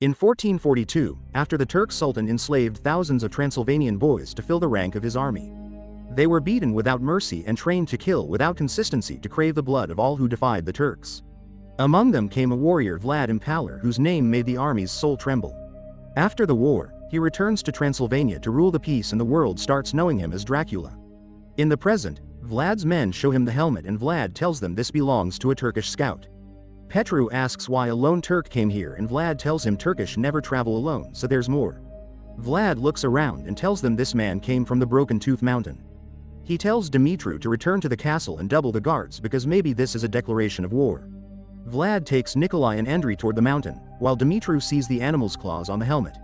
In 1442, after the Turk Sultan enslaved thousands of Transylvanian boys to fill the rank of his army. They were beaten without mercy and trained to kill without consistency to crave the blood of all who defied the Turks. Among them came a warrior Vlad Impaler whose name made the army's soul tremble. After the war, he returns to Transylvania to rule the peace and the world starts knowing him as Dracula. In the present, Vlad's men show him the helmet and Vlad tells them this belongs to a Turkish scout. Petru asks why a lone Turk came here and Vlad tells him Turkish never travel alone, so there's more. Vlad looks around and tells them this man came from the Broken Tooth Mountain. He tells Dumitru to return to the castle and double the guards because maybe this is a declaration of war. Vlad takes Nikolai and Andrei toward the mountain, while Dumitru sees the animal's claws on the helmet.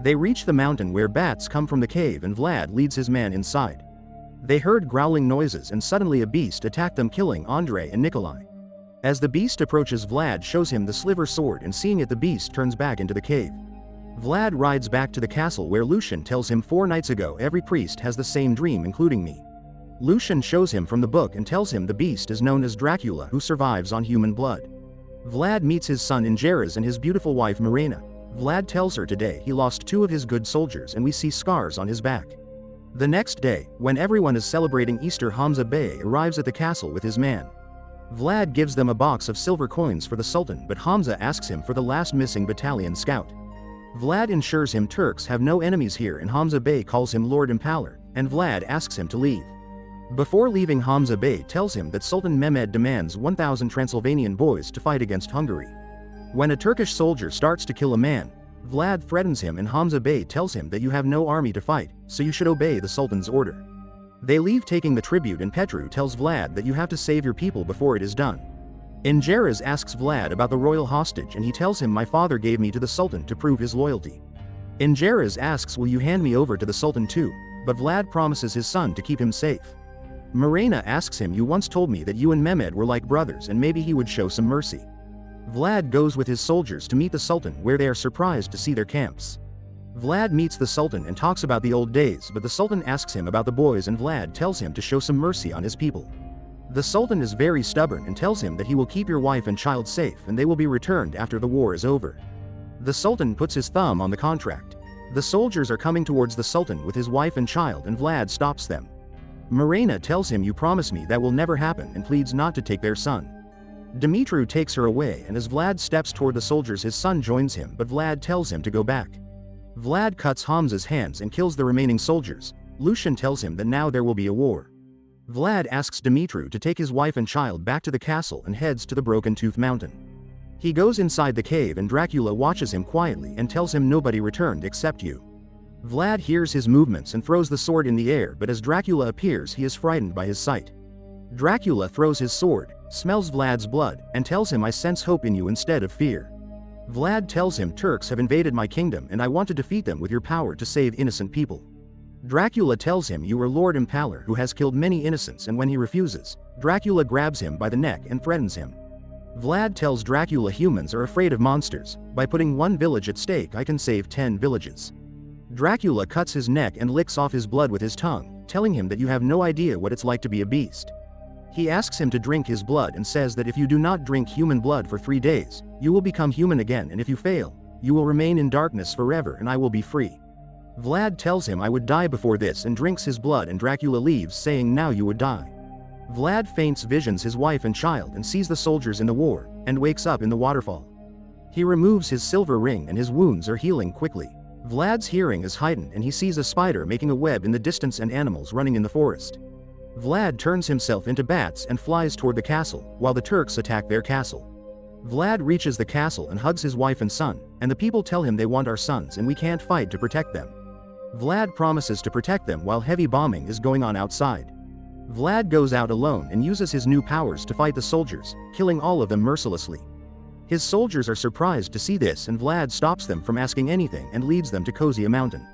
They reach the mountain where bats come from the cave and Vlad leads his man inside. They heard growling noises and suddenly a beast attacked them, killing Andrei and Nikolai. As the beast approaches, Vlad shows him the sliver sword and seeing it, the beast turns back into the cave. Vlad rides back to the castle where Lucian tells him 4 nights ago every priest has the same dream including me. Lucian shows him from the book and tells him the beast is known as Dracula who survives on human blood. Vlad meets his son Invaders and his beautiful wife Marina. Vlad tells her today he lost 2 of his good soldiers and we see scars on his back. The next day, when everyone is celebrating Easter, Hamza Bey arrives at the castle with his man. Vlad gives them a box of silver coins for the Sultan, but Hamza asks him for the last missing battalion scout. Vlad ensures him Turks have no enemies here and Hamza Bey calls him Lord Impaler, and Vlad asks him to leave. Before leaving, Hamza Bey tells him that Sultan Mehmed demands 1,000 Transylvanian boys to fight against Hungary. When a Turkish soldier starts to kill a man, Vlad threatens him and Hamza Bey tells him that you have no army to fight, so you should obey the Sultan's order. They leave taking the tribute and Petru tells Vlad that you have to save your people before it is done. Invaders asks Vlad about the royal hostage and he tells him my father gave me to the Sultan to prove his loyalty. Invaders asks will you hand me over to the Sultan too, but Vlad promises his son to keep him safe. Marina asks him you once told me that you and Mehmed were like brothers and maybe he would show some mercy. Vlad goes with his soldiers to meet the Sultan where they are surprised to see their camps. Vlad meets the Sultan and talks about the old days, but the Sultan asks him about the boys and Vlad tells him to show some mercy on his people. The Sultan is very stubborn and tells him that he will keep your wife and child safe and they will be returned after the war is over. The Sultan puts his thumb on the contract. The soldiers are coming towards the Sultan with his wife and child and Vlad stops them. Marina tells him you promise me that will never happen and pleads not to take their son. Dumitru takes her away and as Vlad steps toward the soldiers his son joins him, but Vlad tells him to go back. Vlad cuts Hamza's hands and kills the remaining soldiers. Lucian tells him that now there will be a war. Vlad asks Dumitru to take his wife and child back to the castle and heads to the Broken Tooth Mountain. He goes inside the cave and Dracula watches him quietly and tells him nobody returned except you. Vlad hears his movements and throws the sword in the air, but as Dracula appears he is frightened by his sight. Dracula throws his sword, smells Vlad's blood, and tells him I sense hope in you instead of fear. Vlad tells him Turks have invaded my kingdom and I want to defeat them with your power to save innocent people. Dracula tells him you are Lord Impaler who has killed many innocents, and when he refuses, Dracula grabs him by the neck and threatens him. Vlad tells Dracula humans are afraid of monsters, by putting 1 village at stake I can save 10 villages. Dracula cuts his neck and licks off his blood with his tongue, telling him that you have no idea what it's like to be a beast. He asks him to drink his blood and says that if you do not drink human blood for 3 days, you will become human again, and if you fail, you will remain in darkness forever and I will be free. Vlad tells him I would die before this and drinks his blood, and Dracula leaves saying now you would die. Vlad faints, visions his wife and child and sees the soldiers in the war, and wakes up in the waterfall. He removes his silver ring and his wounds are healing quickly. Vlad's hearing is heightened and he sees a spider making a web in the distance and animals running in the forest. Vlad turns himself into bats and flies toward the castle, while the Turks attack their castle. Vlad reaches the castle and hugs his wife and son, and the people tell him they want our sons and we can't fight to protect them. Vlad promises to protect them while heavy bombing is going on outside. Vlad goes out alone and uses his new powers to fight the soldiers, killing all of them mercilessly. His soldiers are surprised to see this and Vlad stops them from asking anything and leads them to Kozia Mountain.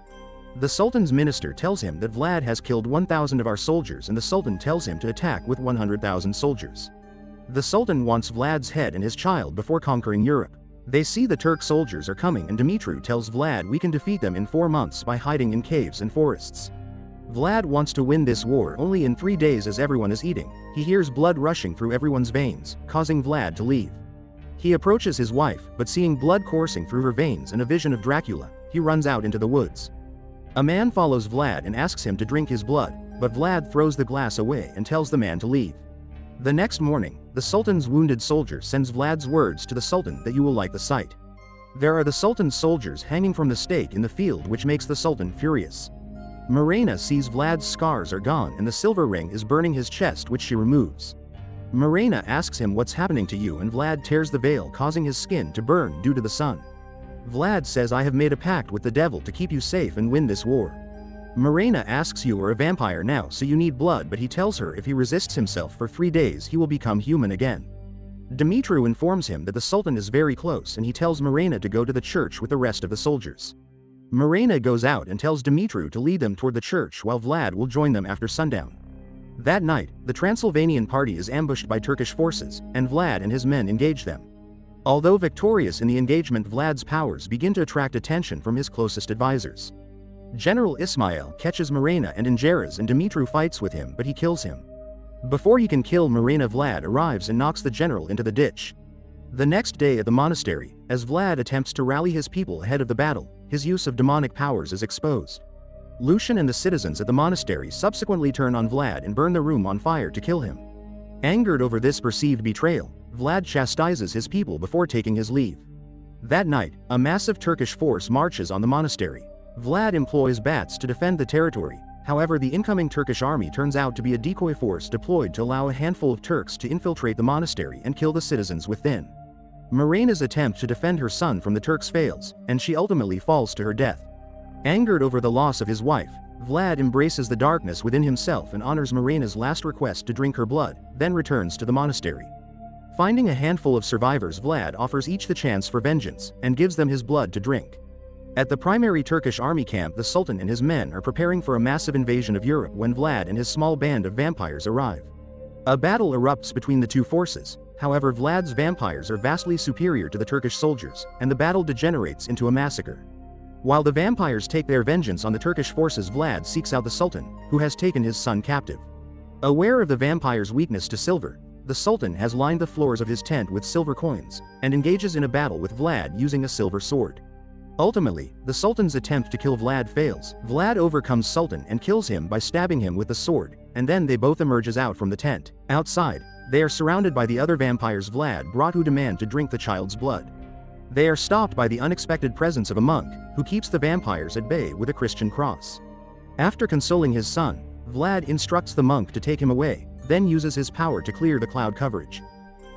The Sultan's minister tells him that Vlad has killed 1,000 of our soldiers and the Sultan tells him to attack with 100,000 soldiers. The Sultan wants Vlad's head and his child before conquering Europe. They see the Turk soldiers are coming and Dumitru tells Vlad we can defeat them in 4 months by hiding in caves and forests. Vlad wants to win this war only in 3 days as everyone is eating. He hears blood rushing through everyone's veins, causing Vlad to leave. He approaches his wife, but seeing blood coursing through her veins and a vision of Dracula, he runs out into the woods. A man follows Vlad and asks him to drink his blood, but Vlad throws the glass away and tells the man to leave. The next morning, the Sultan's wounded soldier sends Vlad's words to the Sultan that you will like the sight. There are the Sultan's soldiers hanging from the stake in the field, which makes the Sultan furious. Mirena sees Vlad's scars are gone and the silver ring is burning his chest, which she removes. Mirena asks him what's happening to you, and Vlad tears the veil, causing his skin to burn due to the sun. Vlad says, I have made a pact with the devil to keep you safe and win this war. Mirena asks, you are a vampire now, so you need blood, but he tells her if he resists himself for 3 days he will become human again. Dumitru informs him that the Sultan is very close, and he tells Mirena to go to the church with the rest of the soldiers. Mirena goes out and tells Dumitru to lead them toward the church, while Vlad will join them after sundown. That night, the Transylvanian party is ambushed by Turkish forces, and Vlad and his men engage them. Although victorious in the engagement, Vlad's powers begin to attract attention from his closest advisors. General Ismail catches Mirena and Ingeras, and Dumitru fights with him, but he kills him. Before he can kill Mirena, Vlad arrives and knocks the general into the ditch. The next day at the monastery, as Vlad attempts to rally his people ahead of the battle, his use of demonic powers is exposed. Lucian and the citizens at the monastery subsequently turn on Vlad and burn the room on fire to kill him. Angered over this perceived betrayal, Vlad chastises his people before taking his leave. That night, a massive Turkish force marches on the monastery. Vlad employs bats to defend the territory. However, the incoming Turkish army turns out to be a decoy force deployed to allow a handful of Turks to infiltrate the monastery and kill the citizens within. Mirena's attempt to defend her son from the Turks fails, and she ultimately falls to her death. Angered over the loss of his wife, Vlad embraces the darkness within himself and honors Mirena's last request to drink her blood, then returns to the monastery. Finding a handful of survivors, Vlad offers each the chance for vengeance, and gives them his blood to drink. At the primary Turkish army camp, the Sultan and his men are preparing for a massive invasion of Europe when Vlad and his small band of vampires arrive. A battle erupts between the two forces. However, Vlad's vampires are vastly superior to the Turkish soldiers, and the battle degenerates into a massacre. While the vampires take their vengeance on the Turkish forces, Vlad seeks out the Sultan, who has taken his son captive. Aware of the vampires' weakness to silver, the Sultan has lined the floors of his tent with silver coins, and engages in a battle with Vlad using a silver sword. Ultimately, the Sultan's attempt to kill Vlad fails. Vlad overcomes Sultan and kills him by stabbing him with the sword, and then they both emerges out from the tent. Outside, they are surrounded by the other vampires Vlad brought, who demand to drink the child's blood. They are stopped by the unexpected presence of a monk, who keeps the vampires at bay with a Christian cross. After consoling his son, Vlad instructs the monk to take him away, then uses his power to clear the cloud coverage.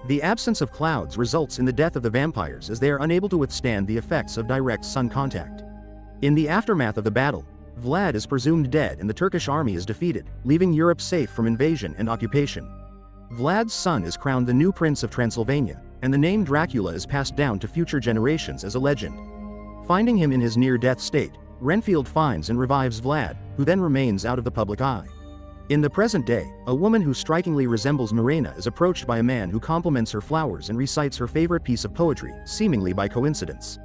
The absence of clouds results in the death of the vampires, as they are unable to withstand the effects of direct sun contact. In the aftermath of the battle, Vlad is presumed dead and the Turkish army is defeated, leaving Europe safe from invasion and occupation. Vlad's son is crowned the new Prince of Transylvania, and the name Dracula is passed down to future generations as a legend. Finding him in his near-death state, Renfield finds and revives Vlad, who then remains out of the public eye. In the present day, a woman who strikingly resembles Mirena is approached by a man who compliments her flowers and recites her favorite piece of poetry, seemingly by coincidence.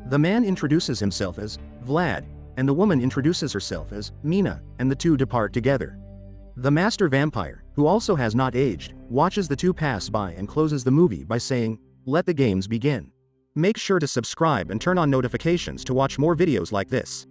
The man introduces himself as Vlad, and the woman introduces herself as Mina, and the two depart together. The master vampire, who also has not aged, watches the two pass by and closes the movie by saying, "Let the games begin." Make sure to subscribe and turn on notifications to watch more videos like this.